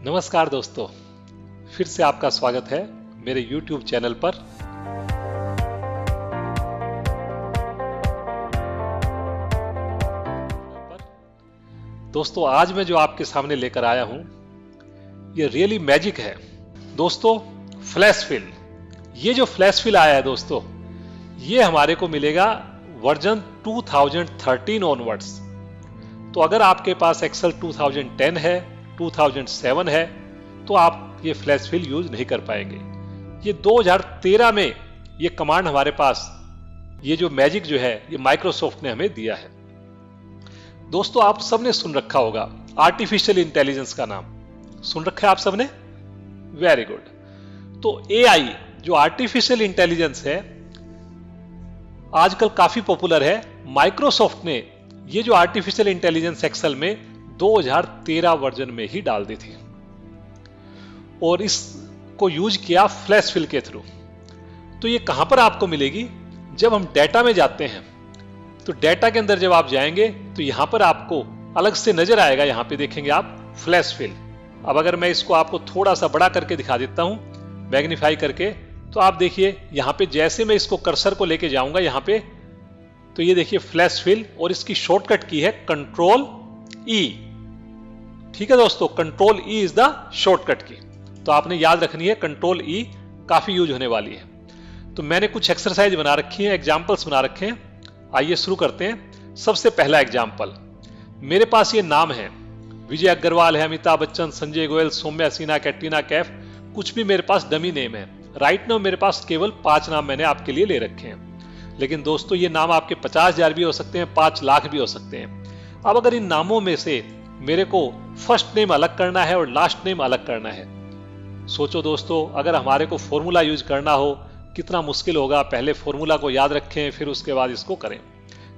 नमस्कार दोस्तों, फिर से आपका स्वागत है मेरे YouTube चैनल पर। दोस्तों, आज मैं जो आपके सामने लेकर आया हूं, ये रियली मैजिक है। दोस्तों, फ्लैश फिल, ये जो फ्लैश फिल आया है दोस्तों, ये हमारे को मिलेगा वर्जन 2013 ऑनवर्ड्स। तो अगर आपके पास एक्सेल 2010 है, 2007 है, तो आप ये फ्लैश फिल यूज नहीं कर पाएंगे। ये 2013 में ये कमांड हमारे पास, ये जो मैजिक जो है, ये माइक्रोसॉफ्ट ने हमें दिया है। दोस्तों, आप सबने सुन रखा होगा आर्टिफिशियल इंटेलिजेंस का नाम, सुन रखा है आप सबने? Very good. तो एआई जो आर्टिफिशियल इंटेलिजेंस है, आजकल काफी पॉपुलर है। माइक्रोसॉफ्ट ने ये जो आर्टिफिशियल इंटेलिजेंस एक्सेल में 2013 वर्जन में ही डाल दी थी और इसको यूज किया फ्लैश फिल के थ्रू। तो ये कहां पर आपको मिलेगी? जब हम डेटा में जाते हैं, तो डेटा के अंदर जब आप जाएंगे तो यहां पर आपको अलग से नजर आएगा। यहां पे देखेंगे आप फ्लैश फिल। अब अगर मैं इसको आपको थोड़ा सा बड़ा करके दिखा देता हूं, मैग्नीफाई करके, तो आप देखिए यहां पे जैसे मैं इसको कर्सर को लेके जाऊंगा यहां पे, तो ये देखिए फ्लैश फिल, और इसकी शॉर्टकट की है कंट्रोल ई। ठीक है दोस्तों, control E is the shortcut की, तो आपने याद रखनी है। कंट्रोल ई काफी यूज होने वाली है। तो मैंने कुछ एक्सरसाइज बना रखी है, एग्जाम्पल्स बना रखे हैं। आइए शुरू करते हैं। सबसे पहला एग्जाम्पल, मेरे पास ये नाम है, विजय अग्रवाल है, अमिताभ बच्चन, संजय गोयल, सौम्या सिन्हा, कैटरीना कैफ, कुछ भी मेरे पास डमी नेम है। राइट नाउ मेरे पास केवल 5 नाम मैंने आपके लिए ले रखे हैं। लेकिन दोस्तों, ये नाम आपके 50,000 भी हो सकते हैं, 5 लाख भी हो सकते हैं। अब अगर इन नामों में से मेरे को फर्स्ट नेम अलग करना है और लास्ट नेम अलग करना है, सोचो दोस्तों, अगर हमारे को फॉर्मूला यूज करना हो कितना मुश्किल होगा। पहले फॉर्मूला को याद रखें, फिर उसके बाद इसको करें।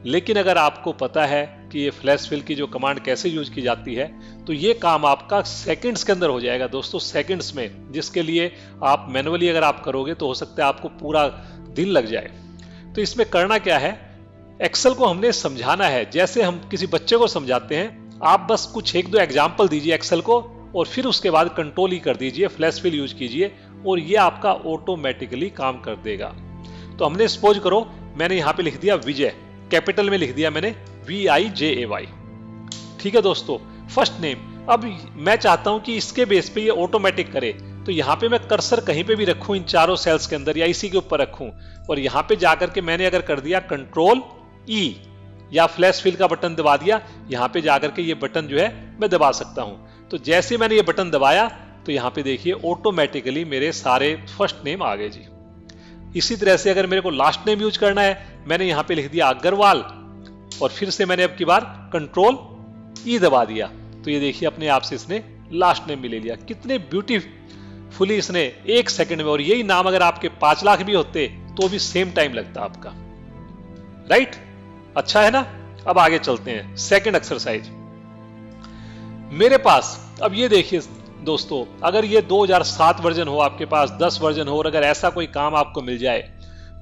लेकिन अगर आपको पता है कि ये फ्लैश फिल की जो कमांड कैसे यूज की जाती है, तो ये काम आपका सेकंड्स के अंदर हो जाएगा दोस्तों, सेकंड्स में, जिसके लिए आप मैनुअली अगर आप करोगे तो हो सकता है आपको पूरा दिन लग जाए। तो इसमें करना क्या है, एक्सेल को हमने समझाना है जैसे हम किसी बच्चे को समझाते हैं। आप बस कुछ 1-2 एग्जाम्पल दीजिए एक्सेल को, और फिर उसके बाद कंट्रोल ही कर दीजिए, फ्लैश फिल यूज कीजिए, और ये आपका ऑटोमेटिकली काम कर देगा। तो हमने सपोज करो, मैंने यहां पे लिख दिया विजय, कैपिटल में लिख दिया मैंने VIJAY। ठीक है दोस्तों, फर्स्ट नेम। अब मैं चाहता हूं कि इसके बेस पे ये ऑटोमेटिक करे, तो यहां पे मैं कर्सर कहीं पे भी रखूं इन चारों सेल्स के अंदर, या इसी के ऊपर रखूं, और यहां पे जाकर के मैंने अगर कर दिया कंट्रोल ई या फ्लैश फिल का बटन दबा दिया, यहां पे जाकर के ये बटन जो है मैं दबा सकता हूं। तो जैसे मैंने ये बटन दबाया, तो यहां पे देखिए ऑटोमेटिकली मेरे सारे फर्स्ट नेम आ गए जी। इसी तरह से अगर मेरे को लास्ट नेम यूज करना है, मैंने यहां पे लिख दिया अग्रवाल, और फिर से मैंने अब की बार कंट्रोल ई दबा दिया, तो ये देखिए अपने आप से इसने लास्ट नेम भी ले लिया। कितने ब्यूटीफुली इसने 1 सेकंड में, और यही नाम अगर आपके 5 लाख भी होते तो भी सेम टाइम लगता आपका। राइट, अच्छा है ना? अब आगे चलते हैं, सेकंड एक्सरसाइज मेरे पास। अब ये देखिए दोस्तों, अगर ये 2007 वर्जन हो, आपके पास 10 वर्जन हो, और अगर ऐसा कोई काम आपको मिल जाए,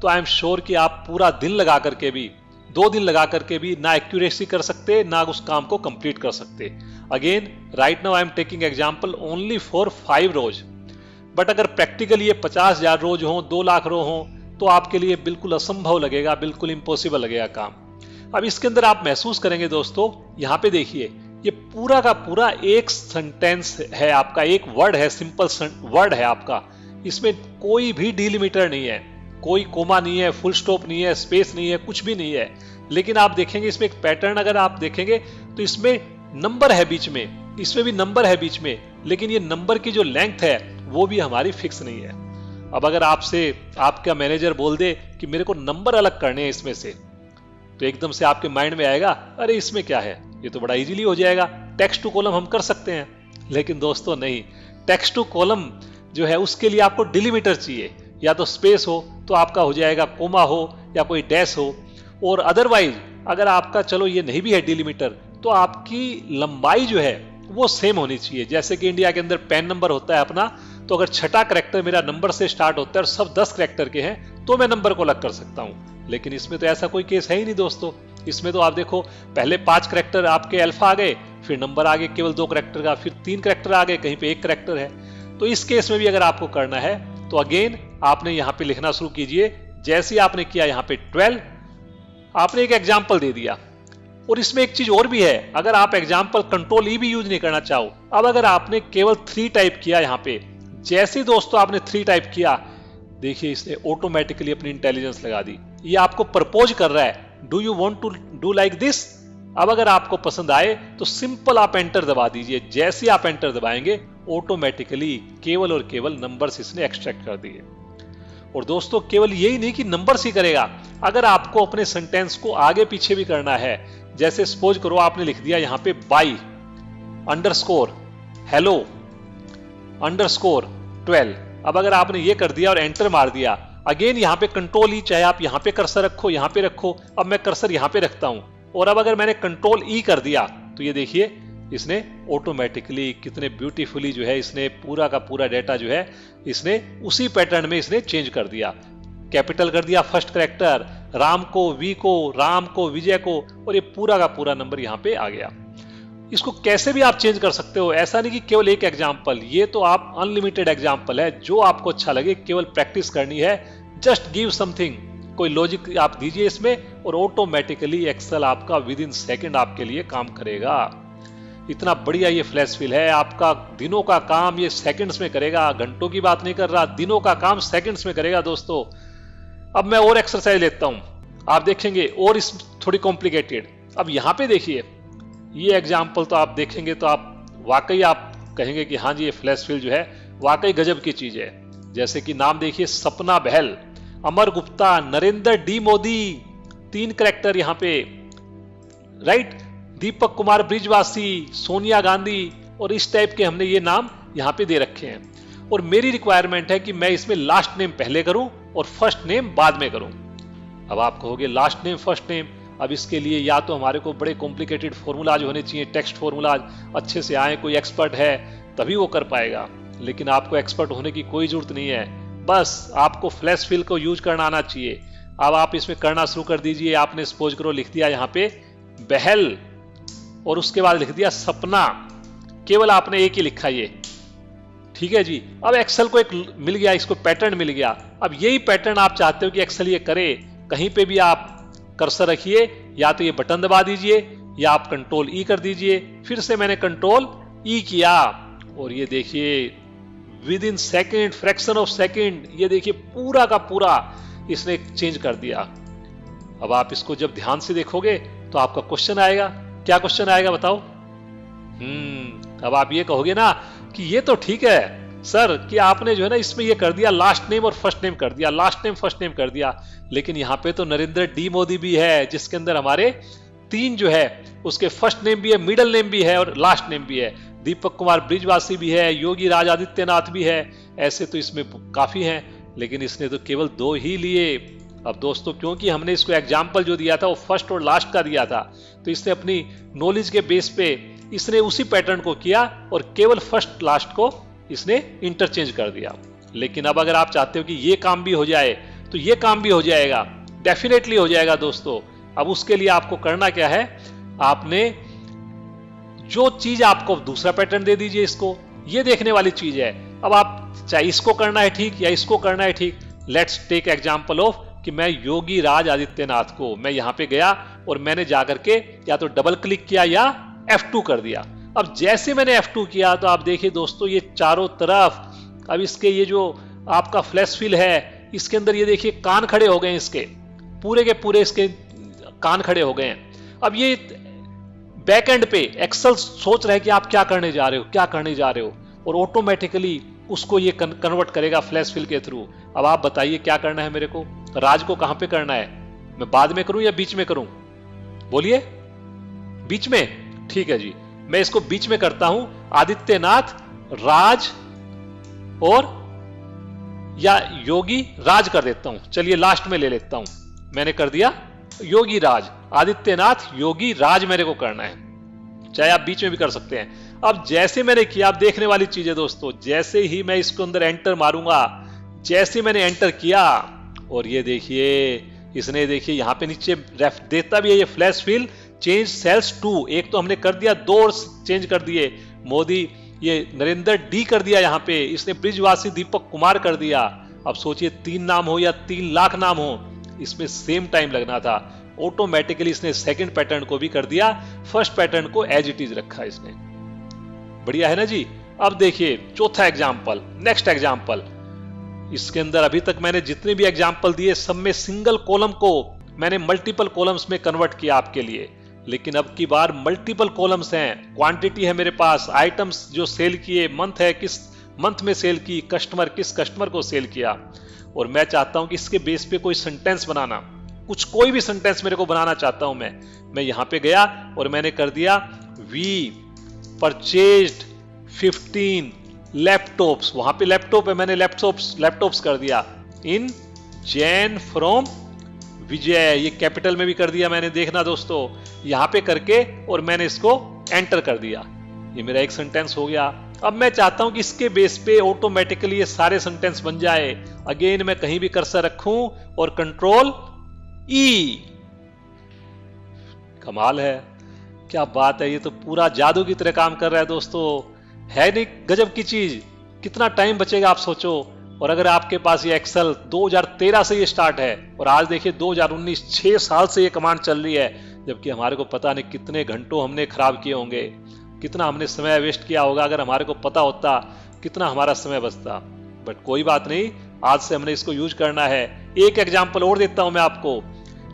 तो आई एम श्योर कि आप पूरा दिन लगा करके भी, 2 दिन लगा करके भी ना एक्यूरेसी कर सकते, ना उस काम को कंप्लीट कर सकते। Again right now I am taking example only for 5 rose, but अगर प्रैक्टिकली ये 50,000 रोज हो, 2 लाख रो हो, तो आपके लिए बिल्कुल असंभव लगेगा, बिल्कुल इंपॉसिबल लगेगा काम। अब इसके अंदर आप महसूस करेंगे दोस्तों, यहां पे देखिए ये पूरा का पूरा एक सेंटेंस है आपका, एक वर्ड है, सिंपल वर्ड है आपका। इसमें कोई भी डिलिमीटर नहीं है, कोई कोमा नहीं है, फुल स्टॉप नहीं है, स्पेस नहीं है, कुछ भी नहीं है। लेकिन आप देखेंगे इसमें एक पैटर्न अगर आप देखेंगे, तो इसमें नंबर है बीच में, इसमें भी नंबर है बीच में, लेकिन ये नंबर की जो लेंथ है वो भी हमारी फिक्स नहीं है। अब अगर आपसे आपका मैनेजर बोल दे कि मेरे को नंबर अलग करने हैं इसमें से, तो एकदम से आपके माइंड में आएगा, अरे इसमें क्या है, ये तो बड़ा इजीली हो जाएगा, टेक्स्ट टू कॉलम हम कर सकते हैं। लेकिन दोस्तों नहीं, टेक्स्ट टू कॉलम जो है उसके लिए आपको डिलीमीटर चाहिए, या तो स्पेस हो तो आपका हो जाएगा, कोमा हो या कोई डैश हो, और अदरवाइज अगर आपका चलो ये नहीं भी है डिलीमीटर, तो आपकी लंबाई जो है वो सेम होनी चाहिए। जैसे कि इंडिया के अंदर पैन नंबर होता है अपना, तो अगर छठा कैरेक्टर मेरा नंबर से स्टार्ट होता है और सब 10 कैरेक्टर के हैं, तो मैं नंबर को अलग कर सकता हूं। लेकिन इसमें तो ऐसा कोई केस है ही नहीं दोस्तों। इसमें तो आप देखो, पहले 5 कैरेक्टर आपके अल्फा आ गए, फिर नंबर आ गए केवल 2 करेक्टर का, फिर 3 करेक्टर आ गए, कहीं पे 1 करेक्टर है। तो इस केस में भी अगर आपको करना है तो अगेन आपने यहां पे लिखना शुरू कीजिए। जैसे ही आपने किया यहां पे 12, आपने एक एग्जाम्पल दे दिया। और इसमें एक चीज और भी है, अगर आप एग्जाम्पल कंट्रोल ई भी यूज नहीं करना चाहो, अब अगर आपने केवल 3 टाइप किया यहां पे, जैसे ही दोस्तों आपने 3 टाइप किया, देखिए इसने ऑटोमेटिकली अपनी इंटेलिजेंस लगा दी। ये आपको प्रपोज कर रहा है, do you want to do like this. अब अगर आपको पसंद आए तो सिंपल आप एंटर दबा दीजिए। जैसे आप एंटर दबाएंगे ऑटोमेटिकली केवल और केवल नंबर्स इसने एक्सट्रैक्ट कर दिए। और दोस्तों केवल यही नहीं कि नंबर्स ही करेगा, अगर आपको अपने सेंटेंस को आगे पीछे भी करना है, जैसे सपोज करो आपने लिख दिया यहां पे बाई अंडरस्कोर हेलो अंडरस्कोर 12। अब अगर आपने ये कर दिया और एंटर मार दिया, अगेन यहां पे कंट्रोल ई, चाहे आप यहां पे कर्सर रखो, यहां पे रखो, अब मैं कर्सर यहां पे रखता हूं, और अब अगर मैंने कंट्रोल ई कर दिया तो ये देखिए इसने ऑटोमेटिकली कितने ब्यूटीफुली जो है इसने पूरा का पूरा डेटा जो है इसने उसी पैटर्न में इसने चेंज कर दिया। कैपिटल कर दिया फर्स्ट करेक्टर, राम को वी को, राम को विजय को, और ये पूरा का पूरा नंबर यहां पे आ गया। इसको कैसे भी आप चेंज कर सकते हो, ऐसा नहीं कि केवल एक एग्जाम्पल, ये तो आप अनलिमिटेड एग्जाम्पल है, जो आपको अच्छा लगे, केवल प्रैक्टिस करनी है। जस्ट गिव समथिंग, कोई लॉजिक आप दीजिए इसमें और ऑटोमेटिकली एक्सेल आपका विद इन सेकेंड आपके लिए काम करेगा। इतना बढ़िया ये फ्लैश फिल है, आपका दिनों का काम ये सेकंड्स में करेगा, घंटों की बात नहीं कर रहा, दिनों का काम सेकंड्स में करेगा दोस्तों। अब मैं और एक्सरसाइज लेता हूं, आप देखेंगे और इस थोड़ी कॉम्प्लिकेटेड। अब यहां पे देखिए ये एग्जाम्पल तो आप देखेंगे तो आप वाकई आप कहेंगे कि हाँ जी ये फ्लैश फिल जो है वाकई गजब की चीज है। जैसे कि नाम देखिए सपना बहल, अमर गुप्ता, नरेंद्र डी मोदी, 3 करेक्टर यहां पे, राइट, दीपक कुमार ब्रिजवासी, सोनिया गांधी, और इस टाइप के हमने ये नाम यहां पे दे रखे हैं। और मेरी रिक्वायरमेंट है कि मैं इसमें लास्ट नेम पहले करूं और फर्स्ट नेम बाद में करूं। अब आप कहोगे लास्ट नेम फर्स्ट नेम, अब इसके लिए या तो हमारे को बड़े कॉम्प्लिकेटेड फॉर्मूलाज होने चाहिए, टेक्स्ट फॉर्मूलाज अच्छे से आए, कोई एक्सपर्ट है तभी वो कर पाएगा, लेकिन आपको एक्सपर्ट होने की कोई जरूरत नहीं है, बस आपको फ्लैश फिल को यूज करना आना चाहिए। अब आप इसमें करना शुरू कर दीजिए। आपने सपोज करो लिख दिया यहां पे बहल और उसके बाद लिख दिया सपना, केवल आपने एक ही लिखा ये, ठीक है जी। अब एक्सेल को एक मिल गया, इसको पैटर्न मिल गया। अब यही पैटर्न आप चाहते हो कि एक्सेल ये करे, कहीं पे भी आप कर्सर रखिए, या तो ये बटन दबा दीजिए या आप कंट्रोल ई कर दीजिए। फिर से मैंने कंट्रोल ई किया और ये देखिए with in second, fraction of second, ये देखिए पूरा का पूरा इसने चेंज कर दिया। अब आप इसको जब ध्यान से देखोगे तो आपका क्वेश्चन आएगा, क्या क्वेश्चन आएगा बताओ? अब आप ये कहोगे ना कि ये तो ठीक है सर कि आपने जो है ना इसमें ये कर दिया, लास्ट नेम और फर्स्ट नेम कर दिया, लास्ट नेम फर्स्ट नेम कर दिया, लेकिन यहां पे तो नरेंद्र डी मोदी भी है जिसके अंदर हमारे 3 जो है उसके फर्स्ट नेम भी है, मिडिल नेम भी है और लास्ट नेम भी है, दीपक कुमार ब्रिजवासी भी है, योगी राज आदित्यनाथ भी है, ऐसे तो इसमें काफी हैं, लेकिन इसने तो केवल 2 ही लिए। अब दोस्तों क्योंकि हमने इसको एग्जाम्पल जो दिया था वो फर्स्ट और लास्ट का दिया था, तो इसने अपनी नॉलेज के बेस पे इसने उसी पैटर्न को किया और केवल फर्स्ट लास्ट को इसने इंटरचेंज कर दिया। लेकिन अब अगर आप चाहते हो कि ये काम भी हो जाए तो ये काम भी हो जाएगा, डेफिनेटली हो जाएगा दोस्तों। अब उसके लिए आपको करना क्या है, आपने जो चीज आपको दूसरा पैटर्न दे दीजिए, इसको ये देखने वाली चीज है। अब आप चाहे इसको करना है ठीक या इसको करना है ठीक। लेट्स टेक एग्जांपल ऑफ कि मैं योगी राज आदित्यनाथ को, मैं यहां पे गया और मैंने जाकर के या तो डबल क्लिक किया या F2 कर दिया। अब जैसे मैंने F2 किया तो आप देखिए दोस्तों ये चारों तरफ अब इसके ये जो आपका फ्लैश फिल है इसके अंदर ये देखिए कान खड़े हो गए, इसके पूरे के पूरे इसके कान खड़े हो गए हैं। अब ये बैक एंड पे एक्सेल सोच रहा है कि आप क्या करने जा रहे हो, क्या करने जा रहे हो, और ऑटोमेटिकली उसको ये कन्वर्ट करेगा फ्लैश फिल के थ्रू। अब आप बताइए क्या करना है मेरे को, राज को कहां पे करना है, मैं बाद में करूं या बीच में करूं? बोलिए बीच में, ठीक है जी, मैं इसको बीच में करता हूं। आदित्यनाथ राज और या योगी राज कर देता हूं, चलिए लास्ट में ले लेता हूं, मैंने कर दिया योगी राज, आदित्यनाथ योगी राज मेरे को करना है, चाहे आप बीच में भी कर सकते हैं। अब जैसे मैंने किया, आप देखने वाली चीज है दोस्तों, जैसे ही मैं इसको अंदर एंटर मारूंगा, जैसे मैंने एंटर किया और ये देखिए इसने देखिए यहां पे नीचे रेफ देता भी है, ये flash fill change cells to, एक तो हमने कर दिया, 2 और चेंज कर दिए। मोदी, ये नरेंद्र डी कर दिया, यहाँ पे इसने ब्रिजवासी दीपक कुमार कर दिया। अब सोचिए 3 नाम हो या 3 लाख नाम हो, इसमें सेम टाइम लगना था। ऑटोमेटिकली इसने सेकंड पैटर्न को भी कर दिया, फर्स्ट पैटर्न को एज इट इज रखा इसने। बढ़िया है ना जी। अब देखिए चौथा एग्जाम्पल, नेक्स्ट एग्जाम्पल। इसके अंदर अभी तक मैंने जितने भी एग्जाम्पल दिए सब में सिंगल कॉलम को मैंने मल्टीपल कॉलम्स में कन्वर्ट किया आपके लिए, लेकिन अब की बार मल्टीपल कॉलम्स हैं, क्वांटिटी है मेरे पास, आइटम्स जो सेल किए, मंथ है किस मंथ में सेल की, कस्टमर किस कस्टमर को सेल किया, और मैं चाहता हूं कि इसके बेस पे कोई सेंटेंस बनाना, कोई भी सेंटेंस मेरे को बनाना चाहता हूं मैं यहां पे गया और मैंने कर दिया वी परचेज्ड 15 लैपटॉप्स, वहां पे लैपटॉप है, मैंने लैपटॉप्स कर दिया इन जैन फ्रॉम विजय, ये कैपिटल में भी कर दिया मैंने, देखना दोस्तों यहां पे करके, और मैंने इसको एंटर कर दिया। ये मेरा एक सेंटेंस हो गया। अब मैं चाहता हूं कि इसके बेस पे ऑटोमेटिकली ये सारे सेंटेंस बन जाए। अगेन मैं कहीं भी कर्सर रखूं और कंट्रोल ई। कमाल है, क्या बात है, ये तो पूरा जादू की तरह काम कर रहा है दोस्तों, है नहीं गजब की चीज। कितना टाइम बचेगा आप सोचो। और अगर आपके पास ये एक्सेल 2013 से ये स्टार्ट है और आज देखिए 2019, 6 साल से ये कमांड चल रही है, जबकि हमारे को पता नहीं कितने घंटों हमने खराब किए होंगे, कितना हमने समय वेस्ट किया होगा। अगर हमारे को पता होता कितना हमारा समय बचता, बट कोई बात नहीं, आज से हमने इसको यूज करना है। एक एग्जाम्पल और देता हूं मैं आपको।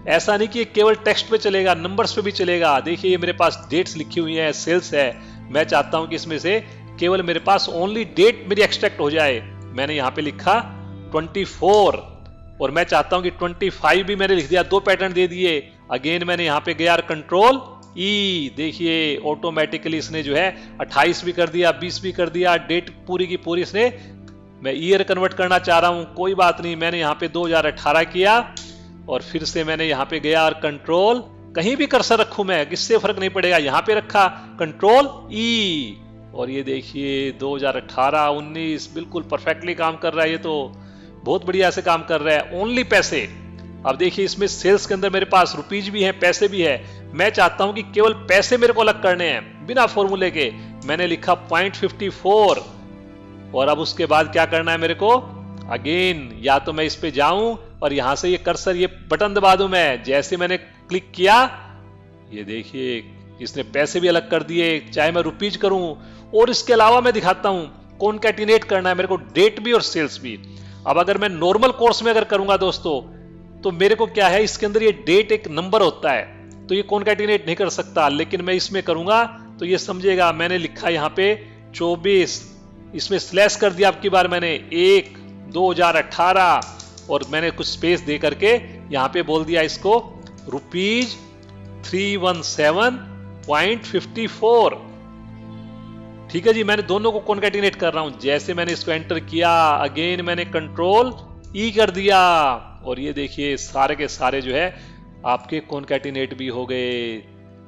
ऐसा नहीं कि केवल टेक्स्ट पे चलेगा, नंबर्स पे भी चलेगा। देखिए ये मेरे पास डेट्स लिखी हुई हैं, सेल्स है, मैं चाहता हूं कि इसमें से केवल मेरे पास ओनली डेट मेरी एक्सट्रैक्ट हो जाए। मैंने यहां पे लिखा 24 और मैं चाहता हूं कि 25 भी मैंने लिख दिया, 2 पैटर्न दे दिए। अगेन मैंने यहां पे गया कंट्रोल ई, देखिए ऑटोमेटिकली इसने जो है 28 भी कर दिया, 20 भी कर दिया, डेट पूरी की पूरी इसने, मैं ईयर कन्वर्ट करना चाह रहा हूं, कोई बात नहीं, मैंने यहां पे 2018 किया और फिर से मैंने यहां पे गया और कंट्रोल, कहीं भी कर्सर रखूं मैं, किससे फर्क नहीं पड़ेगा, यहां पे रखा कंट्रोल ई, और ये देखिए 2018, 19 बिल्कुल परफेक्टली काम कर रहा है। ये तो बहुत बढ़िया से काम कर रहा है। ओनली पैसे, अब देखिए इसमें सेल्स के अंदर मेरे पास रुपीज भी है, पैसे भी है। मैं चाहता हूं कि केवल पैसे मेरे को अलग करने हैं बिना फॉर्मूले के। मैंने लिखा 0.54 और अब उसके बाद क्या करना है मेरे को, अगेन या तो मैं इस पे जाऊं और यहां से ये कर्सर, ये बटन दबा दूं मैं। जैसे मैंने क्लिक किया, ये देखिए इसने पैसे भी अलग कर दिए, चाहे मैं रुपीज करूं। और इसके अलावा मैं दिखाता हूं कॉन्कैटिनेट करना है मेरे को, डेट भी और सेल्स भी। अब अगर मैं नॉर्मल कोर्स में अगर करूंगा दोस्तों, तो मेरे को क्या है, इसके अंदर ये डेट एक नंबर होता है, तो ये कॉन्कैटिनेट नहीं कर सकता, लेकिन मैं इसमें करूंगा तो ये समझेगा। मैंने लिखा यहां पे 24, इसमें स्लैश कर दिया आपकी बार मैंने 1 2018 और मैंने कुछ स्पेस दे करके यहां पे बोल दिया इसको रुपीज 317.54। ठीक है जी, मैंने दोनों को कॉन्कैटिनेट कर रहा हूं। जैसे मैंने इसको एंटर किया, अगेन मैंने कंट्रोल ई कर दिया और ये देखिए सारे के सारे जो है आपके कॉन्कैटिनेट भी हो गए।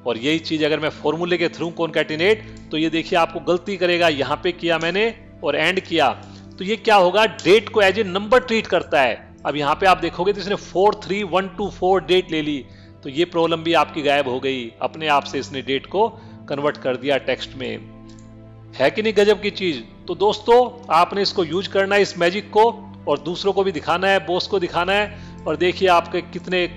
और यही चीज अगर मैं फॉर्मूले के थ्रू कॉन्कैटिनेट, तो ये देखिए आपको गलती करेगा, यहां पे किया मैंने और एंड किया, तो ये क्या होगा, डेट को एज ए नंबर ट्रीट करता है। अब यहां पे आप देखोगे तो इसने 43124 डेट ले ली, तो ये प्रॉब्लम भी आपकी गायब हो गई। अपने आप से इसने डेट को कन्वर्ट कर दिया टेक्स्ट में। है कि नहीं गजब की चीज। तो दोस्तों आपने इसको यूज करना है इस मैजिक को, और दूसरों को भी दिखाना है, बॉस को दिखाना है, और देखिए आपके कितने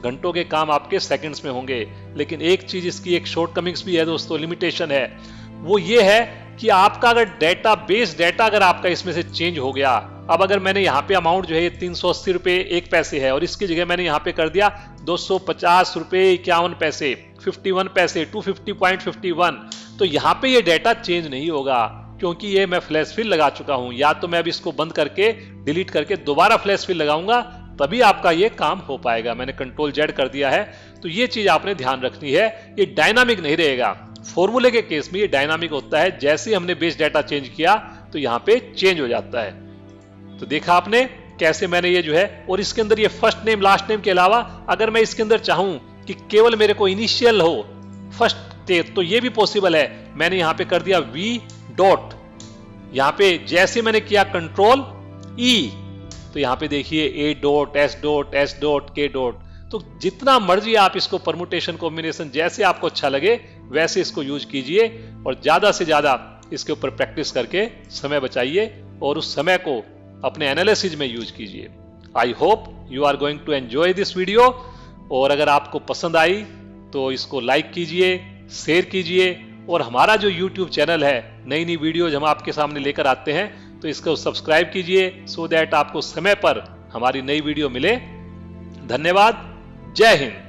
घंटों के काम आपके सेकंड्स में होंगे। लेकिन एक चीज इसकी एक शॉर्टकमिंग्स भी है दोस्तों, लिमिटेशन है, वो ये है कि आपका अगर डेटा बेस डेटा अगर आपका इसमें से चेंज हो गया, अब अगर मैंने यहाँ पे अमाउंट जो है 380 रुपए 1 पैसे है और इसकी जगह मैंने यहाँ पे कर दिया 250 रुपए 51 पैसे 51 पैसे 250.51, तो यहाँ पे ये डेटा चेंज नहीं होगा, क्योंकि ये मैं फ्लैश फिल लगा चुका हूं। या तो मैं अब इसको बंद करके डिलीट करके दोबारा फ्लैश फिल लगाऊंगा, तभी आपका ये काम हो पाएगा। मैंने कंट्रोल जेड कर दिया है, तो ये चीज आपने ध्यान रखनी है, ये डायनामिक नहीं रहेगा। फॉर्मूले के केस में ये डायनामिक होता है, जैसे ही हमने बेस डाटा चेंज किया तो यहाँ पे चेंज हो जाता है। तो देखा आपने कैसे मैंने ये जो है, और इसके अंदर ये फर्स्ट नेम लास्ट नेम के अलावा अगर मैं इसके अंदर चाहूं कि केवल मेरे को इनिशियल हो फर्स्ट, तो ये भी पॉसिबल है। मैंने यहां पे कर दिया वी डॉट, यहां पे जैसे मैंने किया कंट्रोल ई, तो यहां पे देखिए ए dot S dot S dot के डॉट, तो जितना मर्जी आप इसको परमुटेशन कॉम्बिनेशन जैसे आपको अच्छा लगे वैसे इसको यूज कीजिए और ज्यादा से ज्यादा इसके ऊपर प्रैक्टिस करके समय बचाइए और उस समय को अपने एनालिसिस में यूज कीजिए। I hope you are going to enjoy this video. और अगर आपको पसंद आई तो इसको लाइक कीजिए, शेयर कीजिए और हमारा जो YouTube चैनल है, नई नई वीडियोज हम आपके सामने लेकर आते हैं, तो इसको सब्सक्राइब कीजिए सो दैट आपको समय पर हमारी नई वीडियो मिले। धन्यवाद। जय हिंद।